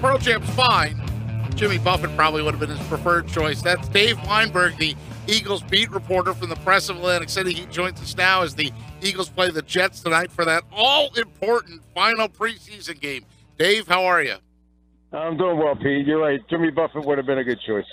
Pearl Jam's fine. Jimmy Buffett probably would have been his preferred choice. That's Dave Weinberg, the Eagles beat reporter from the Press of Atlantic City. He joins us now as the Eagles play the Jets tonight for that all-important final preseason game. Dave, how are you? I'm doing well, Pete. You're right. Jimmy Buffett would have been a good choice.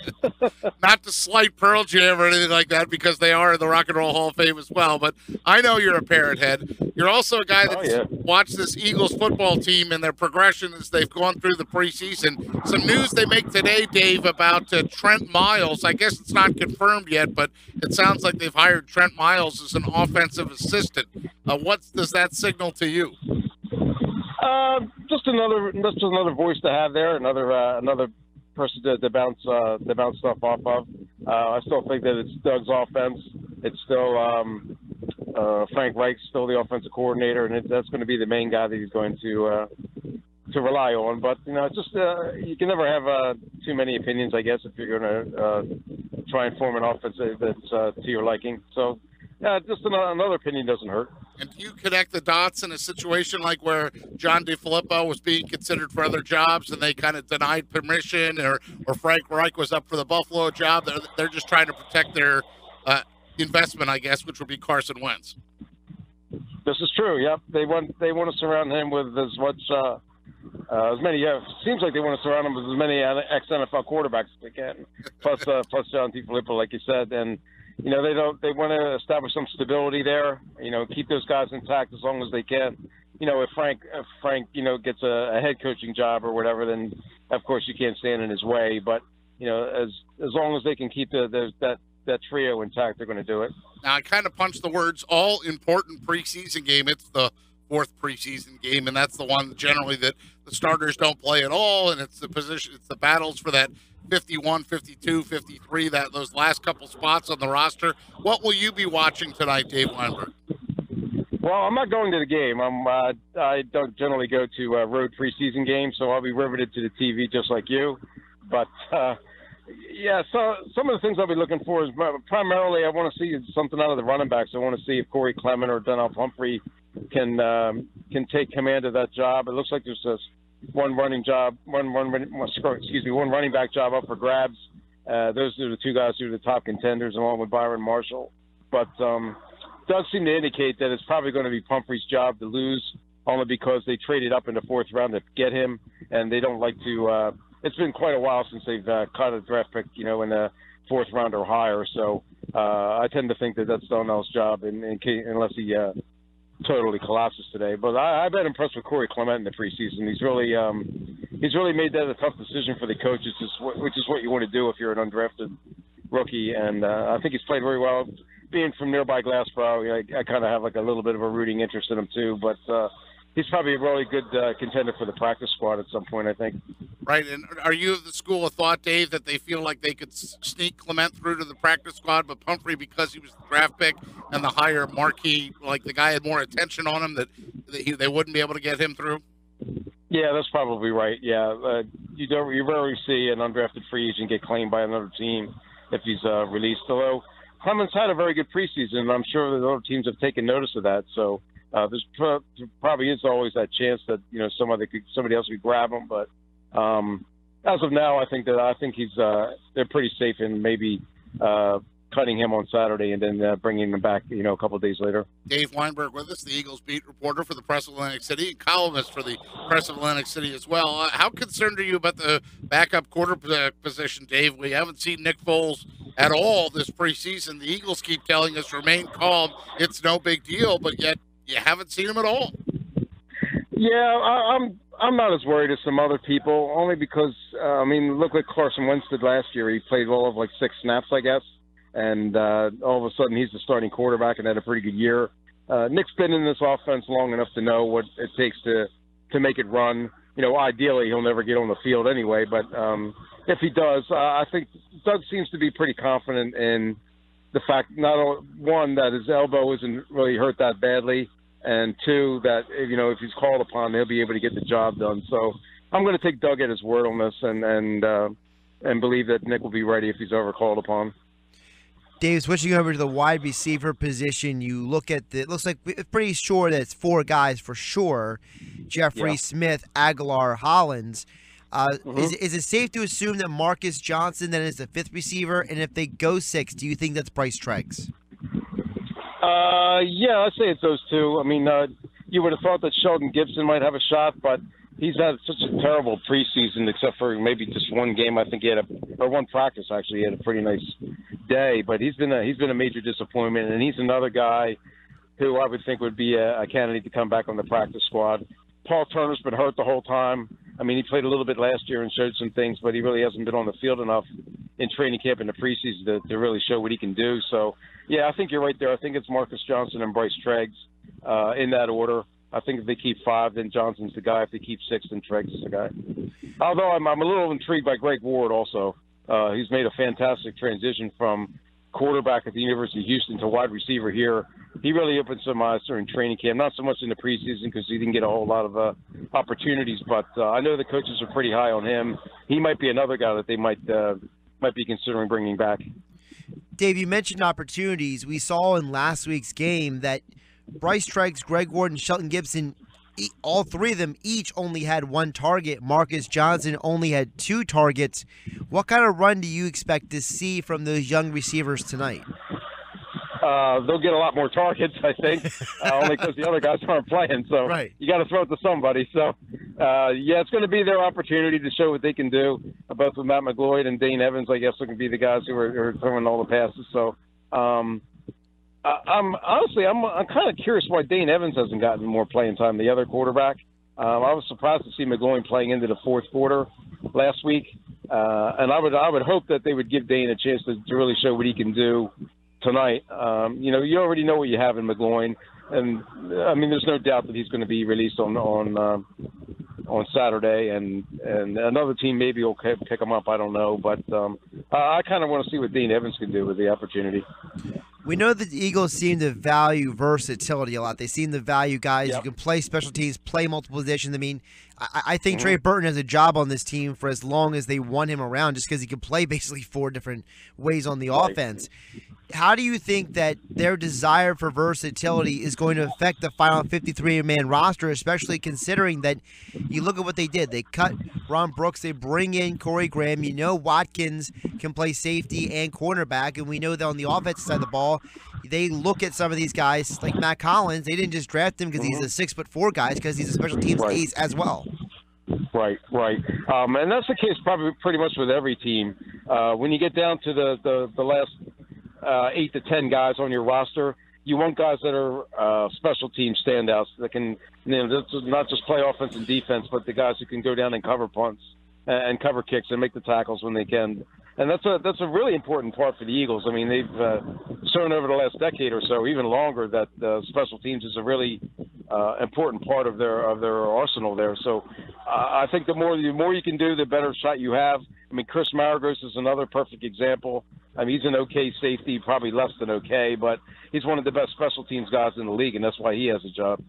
Not to slight Pearl Jam or anything like that, because they are in the Rock and Roll Hall of Fame as well, but I know you're a Parrot head. You're also a guy that's watched this Eagles football team and their progression as they've gone through the preseason. Some news they make today, Dave, about Trent Miles. I guess it's not confirmed yet, but it sounds like they've hired Trent Miles as an offensive assistant. What does that signal to you? Just another voice to have there, another person to bounce stuff off of. I still think that it's Doug's offense. It's still Frank Reich's still the offensive coordinator, and that's going to be the main guy that he's going to rely on. But just you can never have too many opinions, I guess, if you're going to try and form an offense that's to your liking. So just another opinion doesn't hurt. And do you connect the dots in a situation like where John DeFilippo was being considered for other jobs and they kind of denied permission, or Frank Reich was up for the Buffalo job? They're just trying to protect their investment, I guess, which would be Carson Wentz. This is true. Yep, they want to surround him with as much as many. Seems like they want to surround him with as many ex-NFL quarterbacks as they can. Plus John DeFilippo, like you said, and. They want to establish some stability there, keep those guys intact as long as they can. If Frank gets a head coaching job or whatever, then of course you can't stand in his way. But, as long as they can keep that trio intact, they're going to do it. Now, I kind of punched the words all important preseason game. It's the fourth preseason game, and that's the one generally that the starters don't play at all, and it's the battles for that 51, 52, 53, those last couple spots on the roster. What will you be watching tonight, Dave Weinberg? Well, I'm not going to the game. I don't generally go to road preseason games, so I'll be riveted to the TV just like you. But, so some of the things I'll be looking for is primarily I want to see something out of the running backs. I want to see if Corey Clement or Donnell Pumphrey can take command of that job. It looks like there's one running back job up for grabs. Those are the two guys who are the top contenders, along with Byron Marshall. But does seem to indicate that it's probably going to be Pumphrey's job to lose, only because they traded up in the fourth round to get him, and they don't like to. It's been quite a while since they've caught a draft pick, in the fourth round or higher. So I tend to think that that's Donnell's job, unless he totally collapses today. But I've been impressed with Corey Clement in the preseason. He's really made that a tough decision for the coaches, which is what you want to do if you're an undrafted rookie. And I think he's played very well. Being from nearby Glassboro, I kind of have like a little bit of a rooting interest in him too. But he's probably a really good contender for the practice squad at some point, I think. Right, and are you of the school of thought, Dave, that they feel like they could sneak Clement through to the practice squad, but Pumphrey, because he was the draft pick and the higher marquee, like the guy had more attention on him, that they wouldn't be able to get him through? Yeah, that's probably right. Yeah, you rarely see an undrafted free agent get claimed by another team if he's released. Although Clement's had a very good preseason, and I'm sure that other teams have taken notice of that. So there probably is always that chance that somebody else could grab him, but. As of now, I think he's they're pretty safe in maybe cutting him on Saturday and then bringing him back, a couple of days later. Dave Weinberg with us, the Eagles beat reporter for the Press of Atlantic City, and columnist for the Press of Atlantic City as well. How concerned are you about the backup quarterback position, Dave? We haven't seen Nick Foles at all this preseason. The Eagles keep telling us remain calm. It's no big deal, but yet you haven't seen him at all. Yeah, I'm not as worried as some other people, only because, look what Carson Wentz did last year. He played all of like 6 snaps, I guess, and all of a sudden he's the starting quarterback and had a pretty good year. Nick's been in this offense long enough to know what it takes to make it run. Ideally he'll never get on the field anyway, but if he does, I think Doug seems to be pretty confident in the fact, one, that his elbow isn't really hurt that badly, and 2, that if he's called upon, he'll be able to get the job done. So I'm going to take Doug at his word on this, and believe that Nick will be ready if he's ever called upon. Dave, switching over to the wide receiver position, you look at it looks like it's pretty sure that it's 4 guys for sure: Jeffrey, Smith, Aguilar, Hollins. Is it safe to assume that Marcus Johnson then is the fifth receiver? And if they go six, do you think that's Bryce Treggs? Yeah, I'd say it's those two. I mean, you would have thought that Sheldon Gibson might have a shot, but he's had such a terrible preseason, except for maybe just one game. I think he had one practice actually. He had a pretty nice day, but he's been a major disappointment, and he's another guy who I would think would be a candidate to come back on the practice squad. Paul Turner's been hurt the whole time. I mean, he played a little bit last year and showed some things, but he really hasn't been on the field enough in training camp in the preseason to really show what he can do. So, yeah, I think you're right there. I think it's Marcus Johnson and Bryce Treggs in that order. I think if they keep five, then Johnson's the guy. If they keep six, then Treggs is the guy. Although I'm a little intrigued by Greg Ward also. He's made a fantastic transition from quarterback at the University of Houston to wide receiver here. He really opened some eyes during training camp, not so much in the preseason because he didn't get a whole lot of opportunities, but I know the coaches are pretty high on him. He might be another guy that they might be considering bringing back. Dave, you mentioned opportunities. We saw in last week's game that Bryce Treggs, Greg Ward, and Shelton Gibson, all three of them each only had one target. Marcus Johnson only had two targets. What kind of run do you expect to see from those young receivers tonight? They'll get a lot more targets, I think, only because the other guys aren't playing. So right. You got to throw it to somebody. So, yeah, it's going to be their opportunity to show what they can do. Both with Matt McGloyd and Dane Evans, I guess, are going to be the guys who are throwing all the passes. So, I'm kind of curious why Dane Evans hasn't gotten more playing time, the other quarterback. I was surprised to see McGloin playing into the fourth quarter last week, and I would hope that they would give Dane a chance to really show what he can do tonight. You already know what you have in McGloin, and I mean, there's no doubt that he's going to be released on Saturday, and another team maybe will pick him up. I don't know, but I kind of want to see what Dane Evans can do with the opportunity. We know that the Eagles seem to value versatility a lot. They seem to value guys who can play special teams, play multiple positions. I mean, I think Trey Burton has a job on this team for as long as they want him around, just because he can play basically four different ways on the offense. How do you think that their desire for versatility is going to affect the final 53-man roster, especially considering that you look at what they did? They cut Ron Brooks. They bring in Corey Graham. You know Watkins can play safety and cornerback, and we know that on the offensive side of the ball, they look at some of these guys like Matt Collins. They didn't just draft him because he's a 6'4" guy, because he's a special teams ace as well. Right. And that's the case probably pretty much with every team. When you get down to the last 8 to 10 guys on your roster, you want guys that are special team standouts that can, not just play offense and defense, but the guys who can go down and cover punts and cover kicks and make the tackles when they can. And that's a really important part for the Eagles. I mean, they've shown over the last decade or so, even longer, that special teams is a really important part of their arsenal there. So I think the more you can do, the better shot you have. I mean, Chris Maragos is another perfect example. I mean, he's an okay safety, probably less than okay, but he's one of the best special teams guys in the league, and that's why he has a job.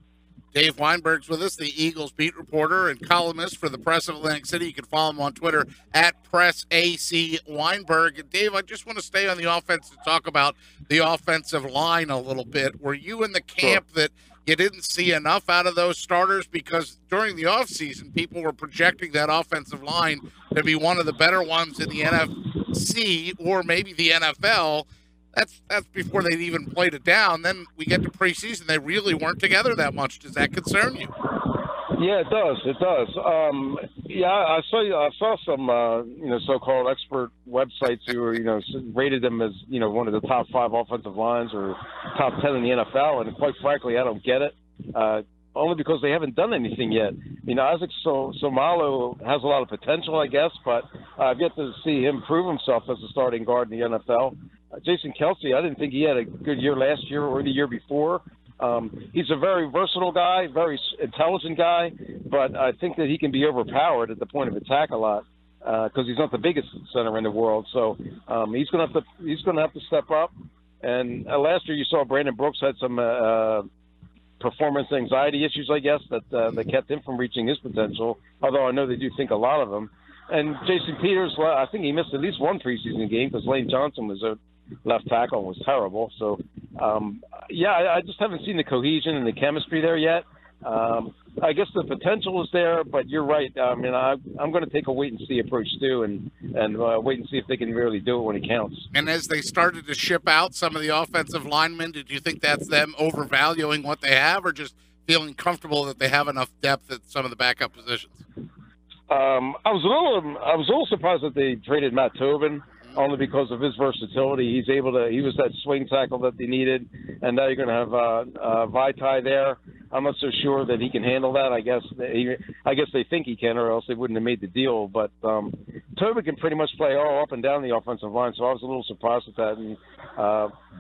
Dave Weinberg's with us, the Eagles beat reporter and columnist for the Press of Atlantic City. You can follow him on Twitter at PressACWeinberg. Dave, I just want to stay on the offense and talk about the offensive line a little bit. Were you in the camp that you didn't see enough out of those starters? Because during the offseason, people were projecting that offensive line to be one of the better ones in the NFC or maybe the NFL. That's before they'd even played it down. Then we get to preseason, they really weren't together that much. Does that concern you? Yeah, it does. I saw some so-called expert websites who were rated them as one of the top 5 offensive lines or top 10 in the NFL, and quite frankly, I don't get it. Only because they haven't done anything yet. Isaac Somalo has a lot of potential, I guess, but I've yet to see him prove himself as a starting guard in the NFL. Jason Kelsey, I didn't think he had a good year last year or the year before. He's a very versatile guy, very intelligent guy, but I think that he can be overpowered at the point of attack a lot because he's not the biggest center in the world. So he's going to have to step up. And last year you saw Brandon Brooks had some performance anxiety issues, I guess, that kept him from reaching his potential, although I know they do think a lot of him. And Jason Peters, I think he missed at least one preseason game because Lane Johnson was a left tackle and was terrible. So, I just haven't seen the cohesion and the chemistry there yet. I guess the potential is there, but you're right. I mean, I'm going to take a wait-and-see approach, too, and wait and see if they can really do it when it counts. And as they started to ship out some of the offensive linemen, did you think that's them overvaluing what they have, or just feeling comfortable that they have enough depth at some of the backup positions? I was a little surprised that they traded Matt Tobin, only because of his versatility. He was that swing tackle that they needed, and now you're going to have Vitae there. I'm not so sure that he can handle that. I guess they think he can, or else they wouldn't have made the deal. But Tobin can pretty much play all up and down the offensive line, so I was a little surprised at that. And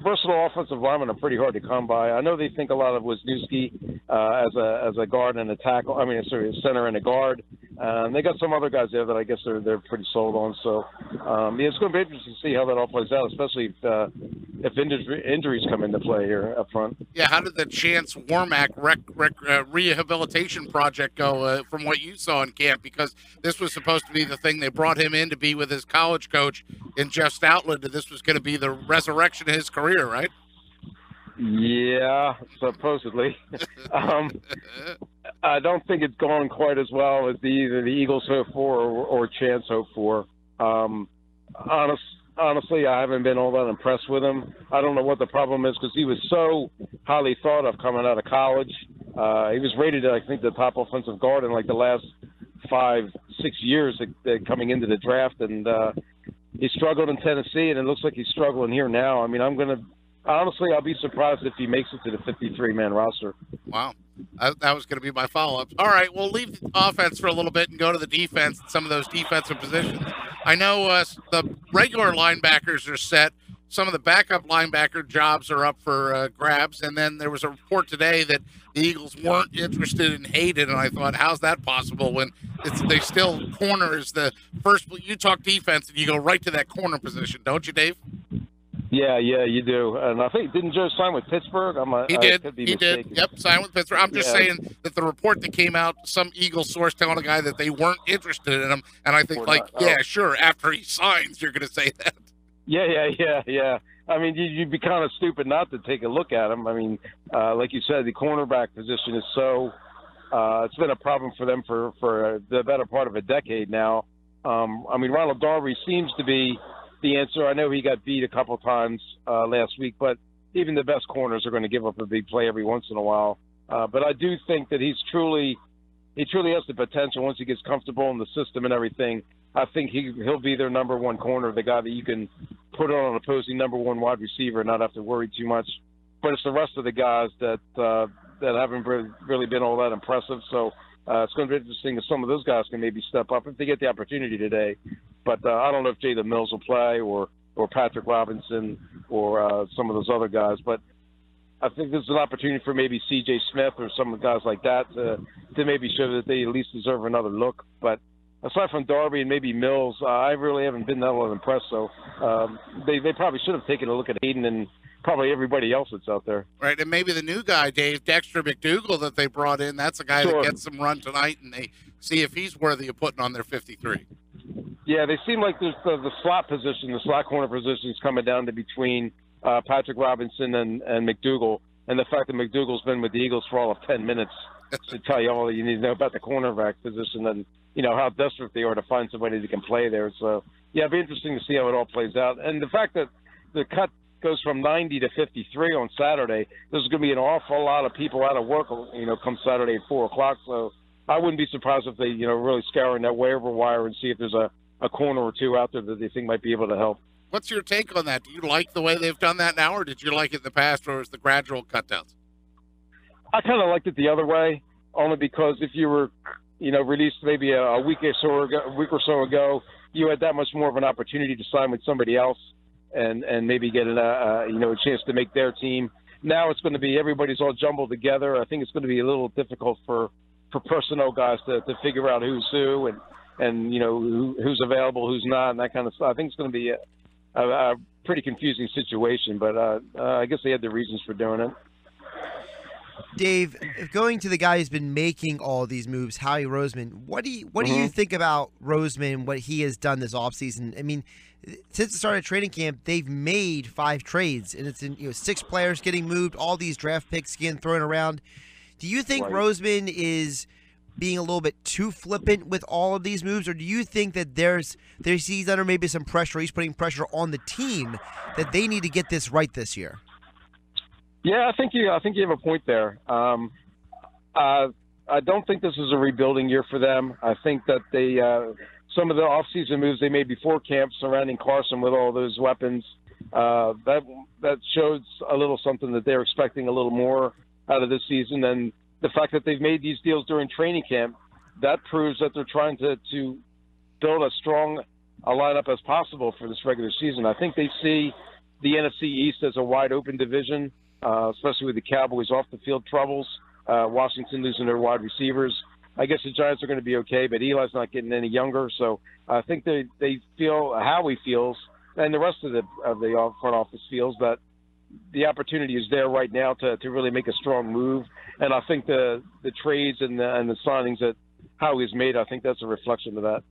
versatile offensive linemen are pretty hard to come by. I know they think a lot of Wisniewski as a guard and a tackle. I mean, sorry, a center and a guard. They got some other guys there that I guess they're pretty sold on. So yeah, it's going to be interesting to see how that all plays out, especially if injuries come into play here up front. Yeah, how did the Chance Warmack rehabilitation project go from what you saw in camp? Because this was supposed to be the thing. They brought him in to be with his college coach in Jeff Stoutland, and this was going to be the resurrection of his career, right? Yeah, supposedly. I don't think it's gone quite as well as either the Eagles hope for or Chance hope for. Honestly, I haven't been all that impressed with him. I don't know what the problem is, because he was so highly thought of coming out of college. He was rated, I think, the top offensive guard in like the last 5-6 years coming into the draft, and he struggled in Tennessee, and it looks like he's struggling here now. I mean, honestly, I'll be surprised if he makes it to the 53-man roster. Wow. That was going to be my follow-up. All right, we'll leave the offense for a little bit and go to the defense, some of those defensive positions. I know the regular linebackers are set. Some of the backup linebacker jobs are up for grabs. And then there was a report today that the Eagles weren't interested in Hayden. And I thought, how's that possible when they still corner is the first? You talk defense and you go right to that corner position, don't you, Dave? Yeah, you do. And I think, didn't Joe sign with Pittsburgh? He did. Yep, signed with Pittsburgh. I'm just saying that the report that came out, some Eagles source telling a guy that they weren't interested in him, and I think, sure, after he signs, you're going to say that. Yeah. I mean, you'd be kind of stupid not to take a look at him. I mean, like you said, the cornerback position is it's been a problem for them for the better part of a decade now. I mean, Ronald Darby seems to be the answer. I know he got beat a couple times last week, but even the best corners are going to give up a big play every once in a while. But I do think that he truly has the potential once he gets comfortable in the system and everything. I think he'll be their number one corner, the guy that you can put on an opposing number one wide receiver and not have to worry too much. But it's the rest of the guys that haven't really been all that impressive. So it's going to be interesting if some of those guys can maybe step up if they get the opportunity today. But I don't know if Jalen Mills will play or Patrick Robinson or some of those other guys. But I think this is an opportunity for maybe C.J. Smith or some of the guys like that to maybe show that they at least deserve another look. But aside from Darby and maybe Mills, I really haven't been that well impressed. So they probably should have taken a look at Hayden and probably everybody else that's out there. Right, and maybe the new guy, Dave, Dexter McDougal, that they brought in, that's a guy that gets some run tonight, and they see if he's worthy of putting on their 53. Yeah, they seem like the slot position, the slot corner position is coming down to between Patrick Robinson and McDougal, and the fact that McDougal's been with the Eagles for all of 10 minutes to tell you all you need to know about the cornerback position and, how desperate they are to find somebody that can play there. So, yeah, it'll be interesting to see how it all plays out. And the fact that the cut goes from 90 to 53 on Saturday, there's going to be an awful lot of people out of work, come Saturday at 4 o'clock. So I wouldn't be surprised if they, really scouring that waiver wire and see if there's a corner or two out there that they think might be able to help. What's your take on that? Do you like the way they've done that now, or did you like it in the past, or was the gradual cutdowns? I kind of liked it the other way, only because if you were, released maybe a week or so ago, you had that much more of an opportunity to sign with somebody else and maybe get a chance to make their team. Now it's going to be everybody's all jumbled together. I think it's going to be a little difficult for personnel guys to figure out who's who and who's available, who's not, and that kind of stuff. I think it's going to be a pretty confusing situation, but I guess they had their reasons for doing it. Dave, going to the guy who's been making all these moves, Howie Roseman, what do you think about Roseman, what he has done this offseason? I mean, since the start of training camp, they've made 5 trades, and it's 6 players getting moved, all these draft picks getting thrown around. Do you think Roseman is being a little bit too flippant with all of these moves, or do you think that he's under maybe some pressure, he's putting pressure on the team that they need to get this right this year? Yeah, I think you have a point there. I don't think this is a rebuilding year for them. I think that they some of the offseason moves they made before camp surrounding Carson with all those weapons, that shows a little something that they're expecting a little more out of this season. And the fact that they've made these deals during training camp, that proves that they're trying to build as strong a lineup as possible for this regular season. I think they see the NFC East as a wide open division, especially with the Cowboys off the field troubles, Washington losing their wide receivers. I guess the Giants are going to be okay, but Eli's not getting any younger. So I think they feel Howie feels, and the rest of the front office feels, that the opportunity is there right now to really make a strong move. And I think the trades and the signings that Howie's made, I think that's a reflection of that.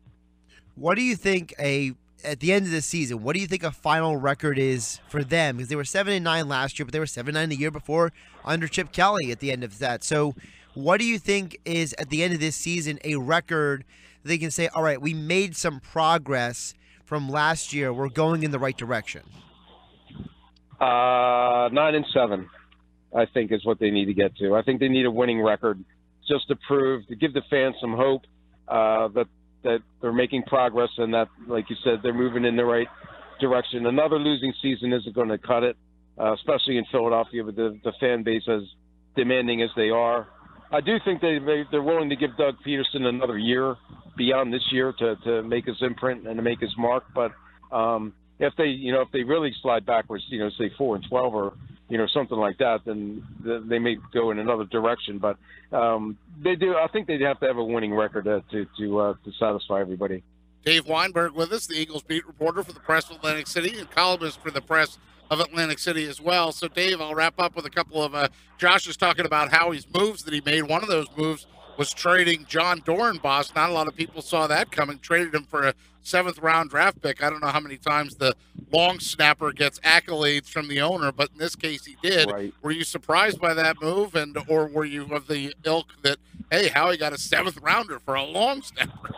What do you think at the end of the season, what do you think a final record is for them? Because they were 7-9 last year, but they were 7-9 the year before under Chip Kelly at the end of that. So what do you think is, at the end of this season, a record they can say, all right, we made some progress from last year, we're going in the right direction? 9-7, I think, is what they need to get to. I think they need a winning record just to give the fans some hope that they're making progress and that, like you said, they're moving in the right direction. Another losing season isn't going to cut it, especially in Philadelphia with the fan base as demanding as they are. I do think they're willing to give Doug Peterson another year beyond this year to make his imprint and to make his mark. But if they really slide backwards, say 4-12 or something like that, then they may go in another direction. But they do. I think they'd have to have a winning record to satisfy everybody. Dave Weinberg with us, the Eagles beat reporter for the Press of Atlantic City and columnist for the Press of Atlantic City as well. So, Dave, I'll wrap up with a couple of Josh is talking about Howie's moves that he made. One of those moves was trading John Dorenbos. Not a lot of people saw that coming. Traded him for a 7th-round draft pick. I don't know how many times the long snapper gets accolades from the owner, but in this case he did. Right. Were you surprised by that move, or were you of the ilk that, hey, Howie got a 7th-rounder for a long snapper?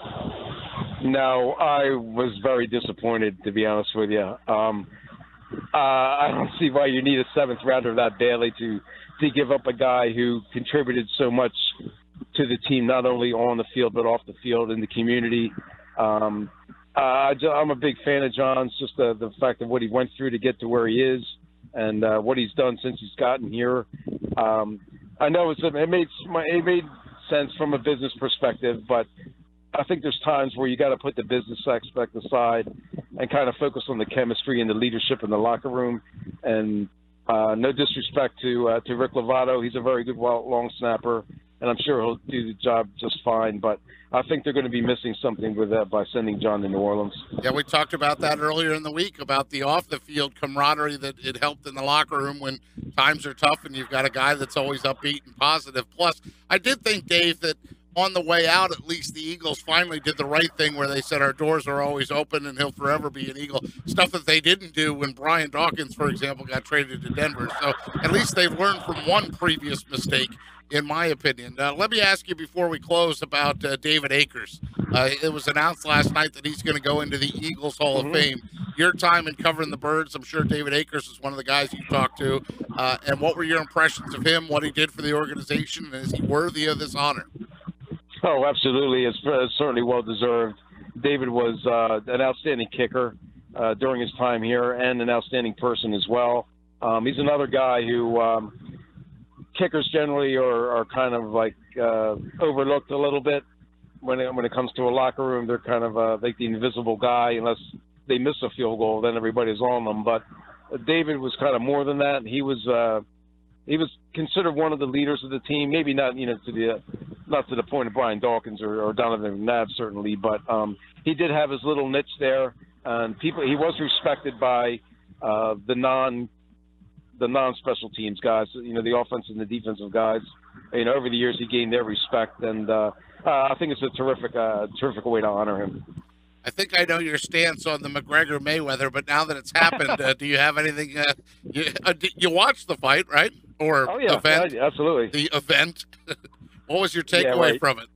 No, I was very disappointed, to be honest with you. I don't see why you need a 7th-rounder that badly to give up a guy who contributed so much to the team, not only on the field but off the field in the community. I'm a big fan of John's, just the fact of what he went through to get to where he is and what he's done since he's gotten here. I know it made sense from a business perspective, but I think there's times where you got to put the business aspect aside and kind of focus on the chemistry and the leadership in the locker room. And no disrespect to Rick Lovato, he's a very good long snapper, and I'm sure he'll do the job just fine. But I think they're going to be missing something with that by sending John to New Orleans. Yeah, we talked about that earlier in the week, about the off-the-field camaraderie that it helped in the locker room when times are tough and you've got a guy that's always upbeat and positive. Plus, I did think, Dave, that on the way out, at least the Eagles finally did the right thing where they said our doors are always open and he'll forever be an Eagle. Stuff that they didn't do when Brian Dawkins, for example, got traded to Denver. So at least they've learned from one previous mistake, in my opinion. Let me ask you before we close about David Akers. It was announced last night that he's going to go into the Eagles Hall of Fame. Your time in covering the Birds, I'm sure David Akers is one of the guys you talked to. And what were your impressions of him, what he did for the organization, and is he worthy of this honor? Oh, absolutely. It's certainly well-deserved. David was an outstanding kicker during his time here and an outstanding person as well. He's another guy who kickers generally are kind of like overlooked a little bit when it comes to a locker room. They're kind of like the invisible guy. Unless they miss a field goal, then everybody's on them. But David was kind of more than that. He was considered one of the leaders of the team. Maybe not, not to the point of Brian Dawkins or Donovan McNabb, certainly, but he did have his little niche there. And he was respected by the non-special teams guys, the offensive and the defensive guys. Over the years he gained their respect, and I think it's a terrific way to honor him. I think I know your stance on the McGregor-Mayweather, but now that it's happened, do you have anything? You watched the fight, right? or event? Yeah, absolutely. The event. What was your takeaway from it?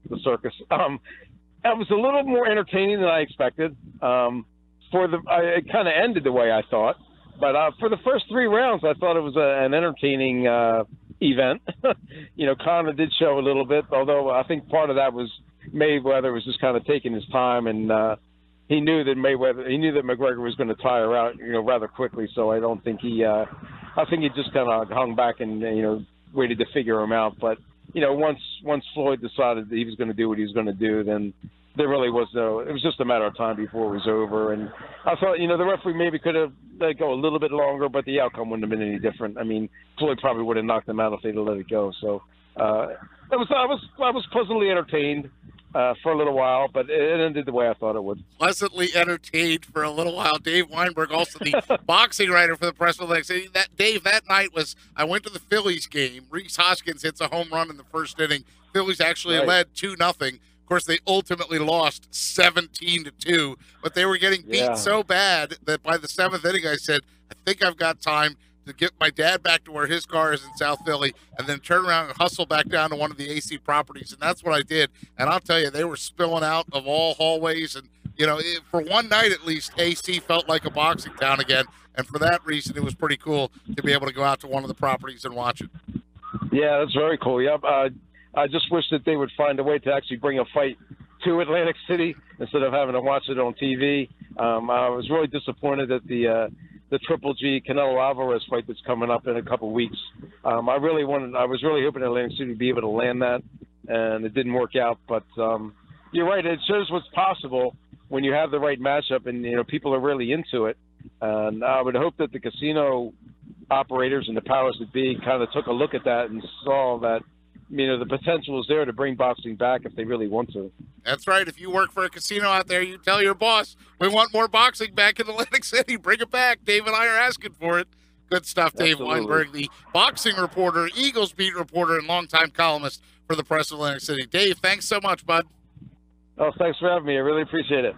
The circus. It was a little more entertaining than I expected. It kind of ended the way I thought, but for the first 3 rounds, I thought it was an entertaining event. Conor did show a little bit, although I think part of that was Mayweather was just kind of taking his time, and he knew that McGregor was going to tire out, rather quickly. So I don't think I think he just kind of hung back and waited to figure him out. But once Floyd decided that he was going to do what he was going to do, then there really was it was just a matter of time before it was over. And I thought, the referee maybe could have let it go a little bit longer, but the outcome wouldn't have been any different. I mean, Floyd probably would have knocked him out if they'd have let it go. So I was pleasantly entertained for a little while, but it ended the way I thought it would. Pleasantly entertained for a little while. Dave Weinberg, also the boxing writer for the Press Release. Dave, that night I went to the Phillies game. Reese Hoskins hits a home run in the first inning. Phillies actually led 2-0. Of course, they ultimately lost 17-2, but they were getting beat so bad that by the 7th inning, I said, I think I've got time to get my dad back to where his car is in South Philly and then turn around and hustle back down to one of the AC properties. And that's what I did. And I'll tell you, they were spilling out of all hallways. And, for one night at least, AC felt like a boxing town again. And for that reason, it was pretty cool to be able to go out to one of the properties and watch it. Yeah, that's very cool. Yep. I just wish that they would find a way to actually bring a fight to Atlantic City instead of having to watch it on TV. I was really disappointed that the Triple G Canelo Alvarez fight that's coming up in a couple of weeks. I was really hoping Atlantic City would be able to land that, and it didn't work out. But you're right; it shows what's possible when you have the right matchup, and people are really into it. And I would hope that the casino operators and the powers that be kind of took a look at that and saw that the potential is there to bring boxing back if they really want to. That's right. If you work for a casino out there, you tell your boss, we want more boxing back in Atlantic City. Bring it back. Dave and I are asking for it. Good stuff, Dave Weinberg, the boxing reporter, Eagles beat reporter, and longtime columnist for the Press of Atlantic City. Dave, thanks so much, bud. Oh, thanks for having me. I really appreciate it.